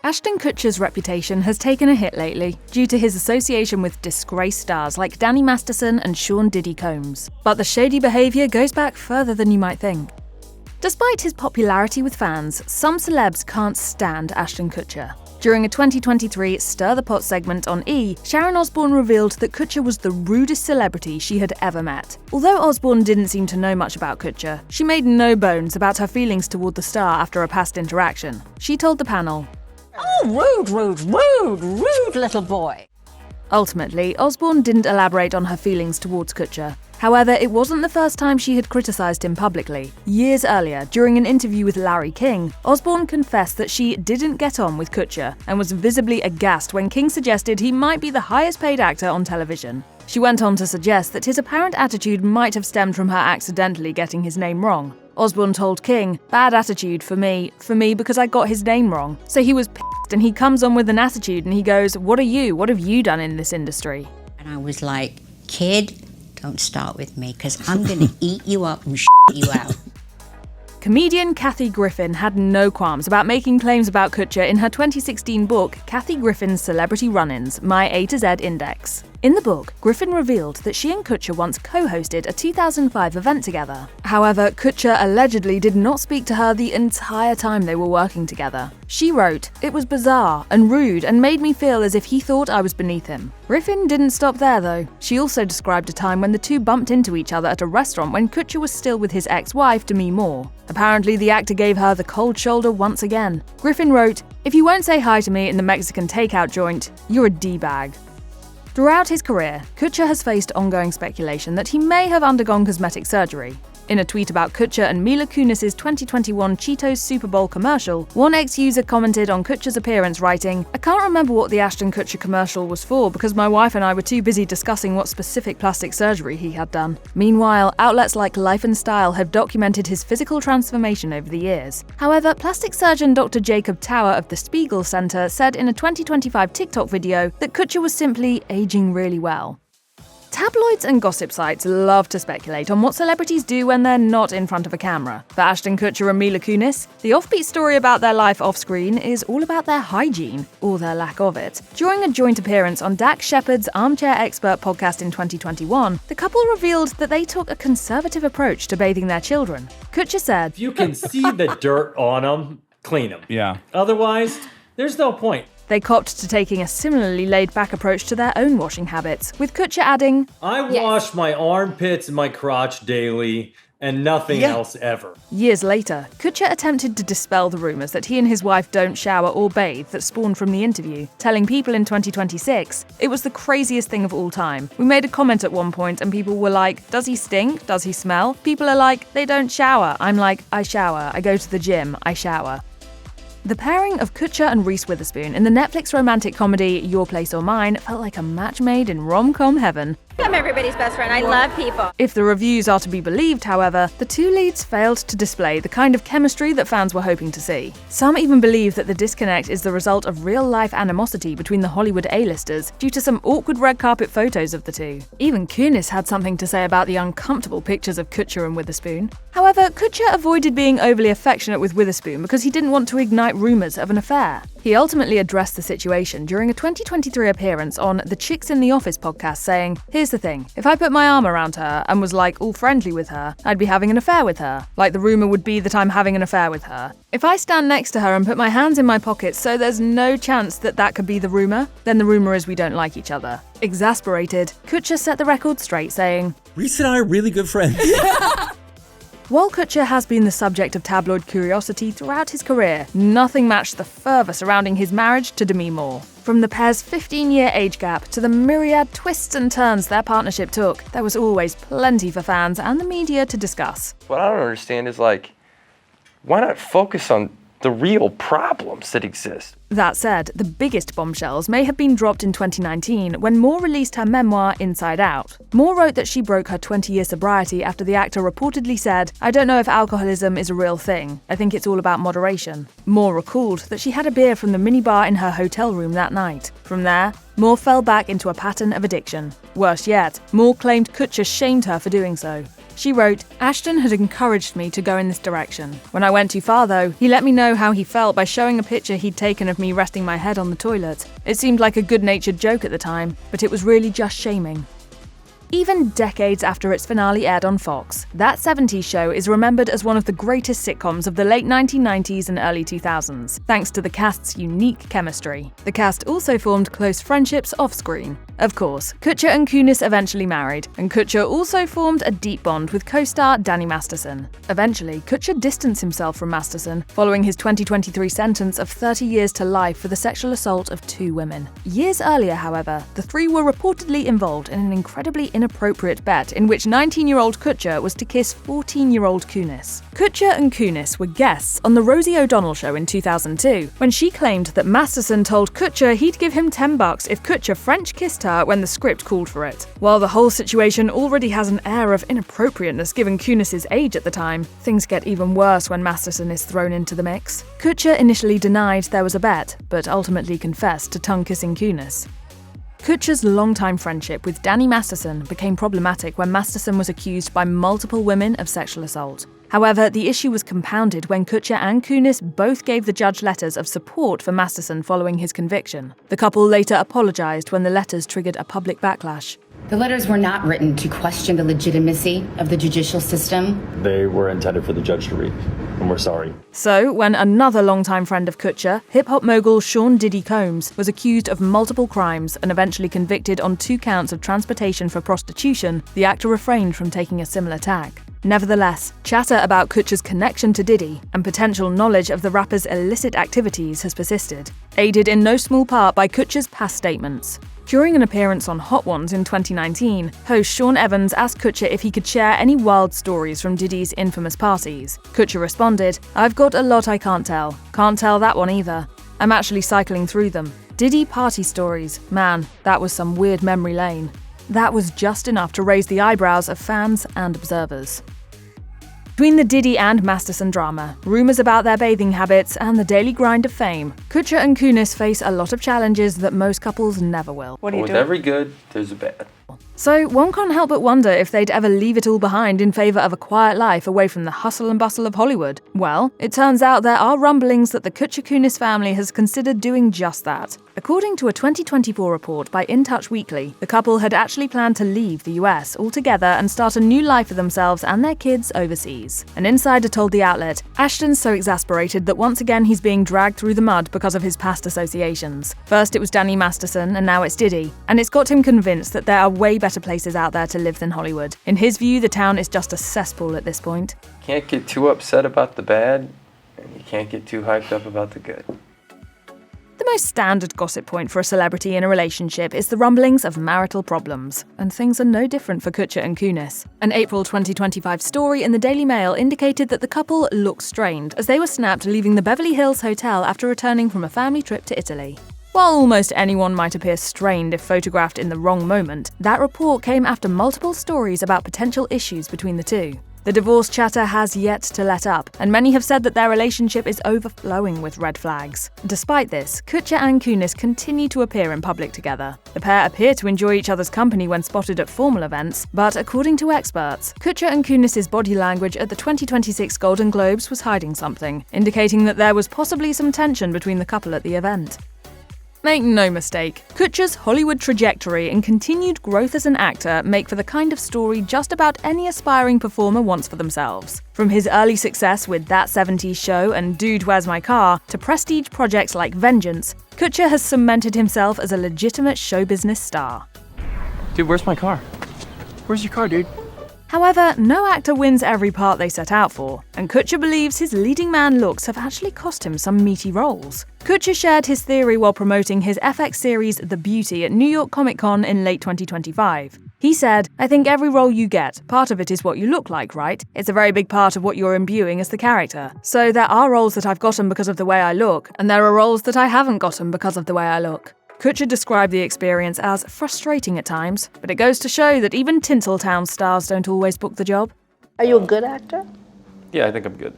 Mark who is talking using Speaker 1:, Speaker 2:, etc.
Speaker 1: Ashton Kutcher's reputation has taken a hit lately due to his association with disgraced stars like Danny Masterson and Sean Diddy Combs. But the shady behaviour goes back further than you might think. Despite his popularity with fans, some celebs can't stand Ashton Kutcher. During a 2023 Stir the Pot segment on E!, Sharon Osbourne revealed that Kutcher was the rudest celebrity she had ever met. Although Osbourne didn't seem to know much about Kutcher, she made no bones about her feelings toward the star after a past interaction. She told the panel,
Speaker 2: "Oh, rude little boy."
Speaker 1: Ultimately, Osbourne didn't elaborate on her feelings towards Kutcher. However, it wasn't the first time she had criticised him publicly. Years earlier, during an interview with Larry King, Osbourne confessed that she didn't get on with Kutcher and was visibly aghast when King suggested he might be the highest paid actor on television. She went on to suggest that his apparent attitude might have stemmed from her accidentally getting his name wrong. Osbourne told King, "Bad attitude for me because I got his name wrong." So he was pissed and he comes on with an attitude and he goes, What have you done in this industry?"
Speaker 2: And I was like, "Kid, don't start with me, because I'm going to eat you up and you out."
Speaker 1: Comedian Kathy Griffin had no qualms about making claims about Kutcher in her 2016 book, Kathy Griffin's Celebrity Run-Ins, My A to Z Index. In the book, Griffin revealed that she and Kutcher once co-hosted a 2005 event together. However, Kutcher allegedly did not speak to her the entire time they were working together. She wrote, "It was bizarre and rude and made me feel as if he thought I was beneath him." Griffin didn't stop there though. She also described a time when the two bumped into each other at a restaurant when Kutcher was still with his ex-wife, Demi Moore. Apparently, the actor gave her the cold shoulder once again. Griffin wrote, "If you won't say hi to me in the Mexican takeout joint, you're a D-bag." Throughout his career, Kutcher has faced ongoing speculation that he may have undergone cosmetic surgery. In a tweet about Kutcher and Mila Kunis's 2021 Cheetos Super Bowl commercial, one ex-user commented on Kutcher's appearance writing, "I can't remember what the Ashton Kutcher commercial was for because my wife and I were too busy discussing what specific plastic surgery he had done." Meanwhile, outlets like Life and Style have documented his physical transformation over the years. However, plastic surgeon Dr. Jacob Tower of the Spiegel Center said in a 2025 TikTok video that Kutcher was simply aging really well. Tabloids and gossip sites love to speculate on what celebrities do when they're not in front of a camera. For Ashton Kutcher and Mila Kunis, the offbeat story about their life off-screen is all about their hygiene, or their lack of it. During a joint appearance on Dax Shepard's Armchair Expert podcast in 2021, the couple revealed that they took a conservative approach to bathing their children. Kutcher said,
Speaker 3: "If you can see the dirt on them, clean them.
Speaker 4: Yeah.
Speaker 3: Otherwise, there's no point."
Speaker 1: They copped to taking a similarly laid-back approach to their own washing habits, with Kutcher adding,
Speaker 3: "I wash my armpits and my crotch daily, and nothing else ever."
Speaker 1: Years later, Kutcher attempted to dispel the rumours that he and his wife don't shower or bathe that spawned from the interview, telling people in 2026, "It was the craziest thing of all time. We made a comment at one point and people were like, does he stink? Does he smell? People are like, they don't shower. I'm like, I shower. I go to the gym. I shower." The pairing of Kutcher and Reese Witherspoon in the Netflix romantic comedy Your Place or Mine felt like a match made in rom-com heaven.
Speaker 5: I'm everybody's best friend. I love people.
Speaker 1: If the reviews are to be believed, however, the two leads failed to display the kind of chemistry that fans were hoping to see. Some even believe that the disconnect is the result of real-life animosity between the Hollywood A-listers due to some awkward red carpet photos of the two. Even Kunis had something to say about the uncomfortable pictures of Kutcher and Witherspoon. However, Kutcher avoided being overly affectionate with Witherspoon because he didn't want to ignite rumours of an affair. He ultimately addressed the situation during a 2023 appearance on the Chicks in the Office podcast, saying, "Here's the thing, if I put my arm around her and was like all friendly with her, I'd be having an affair with her. Like the rumour would be that I'm having an affair with her. If I stand next to her and put my hands in my pockets so there's no chance that that could be the rumour, then the rumour is we don't like each other." Exasperated, Kutcher set the record straight, saying,
Speaker 4: Reese and I are really good friends.
Speaker 1: While Kutcher has been the subject of tabloid curiosity throughout his career, nothing matched the fervour surrounding his marriage to Demi Moore. From the pair's 15-year age gap to the myriad twists and turns their partnership took, there was always plenty for fans and the media to discuss.
Speaker 6: What I don't understand is, why not focus on the real problems that exist?
Speaker 1: That said, the biggest bombshells may have been dropped in 2019 when Moore released her memoir, Inside Out. Moore wrote that she broke her 20-year sobriety after the actor reportedly said, "I don't know if alcoholism is a real thing. I think it's all about moderation." Moore recalled that she had a beer from the minibar in her hotel room that night. From there, Moore fell back into a pattern of addiction. Worse yet, Moore claimed Kutcher shamed her for doing so. She wrote, "Ashton had encouraged me to go in this direction. When I went too far, though, he let me know how he felt by showing a picture he'd taken of me resting my head on the toilet. It seemed like a good-natured joke at the time, but it was really just shaming." Even decades after its finale aired on Fox, That 70s Show is remembered as one of the greatest sitcoms of the late 1990s and early 2000s, thanks to the cast's unique chemistry. The cast also formed close friendships off-screen. Of course, Kutcher and Kunis eventually married, and Kutcher also formed a deep bond with co-star Danny Masterson. Eventually, Kutcher distanced himself from Masterson, following his 2023 sentence of 30 years to life for the sexual assault of 2 women. Years earlier, however, the three were reportedly involved in an incredibly inappropriate bet in which 19-year-old Kutcher was to kiss 14-year-old Kunis. Kutcher and Kunis were guests on The Rosie O'Donnell Show in 2002, when she claimed that Masterson told Kutcher he'd give him $10 if Kutcher French kissed her when the script called for it. While the whole situation already has an air of inappropriateness given Kunis' age at the time, things get even worse when Masterson is thrown into the mix. Kutcher initially denied there was a bet, but ultimately confessed to tongue-kissing Kunis. Kutcher's longtime friendship with Danny Masterson became problematic when Masterson was accused by multiple women of sexual assault. However, the issue was compounded when Kutcher and Kunis both gave the judge letters of support for Masterson following his conviction. The couple later apologized when the letters triggered a public backlash.
Speaker 4: The letters were not written to question the legitimacy of the judicial system.
Speaker 7: They were intended for the judge to read, and we're sorry.
Speaker 1: So, when another longtime friend of Kutcher, hip-hop mogul Sean Diddy Combs, was accused of multiple crimes and eventually convicted on 2 counts of transportation for prostitution, the actor refrained from taking a similar tack. Nevertheless, chatter about Kutcher's connection to Diddy and potential knowledge of the rapper's illicit activities has persisted, aided in no small part by Kutcher's past statements. During an appearance on Hot Ones in 2019, host Sean Evans asked Kutcher if he could share any wild stories from Diddy's infamous parties. Kutcher responded, "I've got a lot I can't tell. Can't tell that one either. I'm actually cycling through them. Diddy party stories. Man, that was some weird memory lane." That was just enough to raise the eyebrows of fans and observers. Between the Diddy and Masterson drama, rumours about their bathing habits, and the daily grind of fame, Kutcher and Kunis face a lot of challenges that most couples never will.
Speaker 6: What are you doing? With every good, there's a bad.
Speaker 1: So one can't help but wonder if they'd ever leave it all behind in favour of a quiet life away from the hustle and bustle of Hollywood. Well, it turns out there are rumblings that the Kutcher-Kunis family has considered doing just that. According to a 2024 report by In Touch Weekly, the couple had actually planned to leave the US altogether and start a new life for themselves and their kids overseas. An insider told the outlet, "Ashton's so exasperated that once again he's being dragged through the mud because of his past associations. First it was Danny Masterson and now it's Diddy, and it's got him convinced that there are way better places out there to live than Hollywood. In his view, the town is just a cesspool at this point."
Speaker 6: Can't get too upset about the bad, and you can't get too hyped up about the good.
Speaker 1: The most standard gossip point for a celebrity in a relationship is the rumblings of marital problems, and things are no different for Kutcher and Kunis. An April 2025 story in the Daily Mail indicated that the couple looked strained as they were snapped leaving the Beverly Hills Hotel after returning from a family trip to Italy. While almost anyone might appear strained if photographed in the wrong moment, that report came after multiple stories about potential issues between the two. The divorce chatter has yet to let up, and many have said that their relationship is overflowing with red flags. Despite this, Kutcher and Kunis continue to appear in public together. The pair appear to enjoy each other's company when spotted at formal events, but according to experts, Kutcher and Kunis' body language at the 2026 Golden Globes was hiding something, indicating that there was possibly some tension between the couple at the event. Make no mistake, Kutcher's Hollywood trajectory and continued growth as an actor make for the kind of story just about any aspiring performer wants for themselves. From his early success with That 70s Show and Dude, Where's My Car, to prestige projects like Vengeance, Kutcher has cemented himself as a legitimate show business star.
Speaker 8: Dude, where's my car? Where's your car, dude?
Speaker 1: However, no actor wins every part they set out for, and Kutcher believes his leading man looks have actually cost him some meaty roles. Kutcher shared his theory while promoting his FX series The Beauty at New York Comic Con in late 2025. He said, "I think every role you get, part of it is what you look like, right? It's a very big part of what you're imbuing as the character. So there are roles that I've gotten because of the way I look, and there are roles that I haven't gotten because of the way I look." Kutcher described the experience as frustrating at times, but it goes to show that even Tinseltown stars don't always book the job.
Speaker 9: Are you a good actor?
Speaker 6: Yeah, I think I'm good.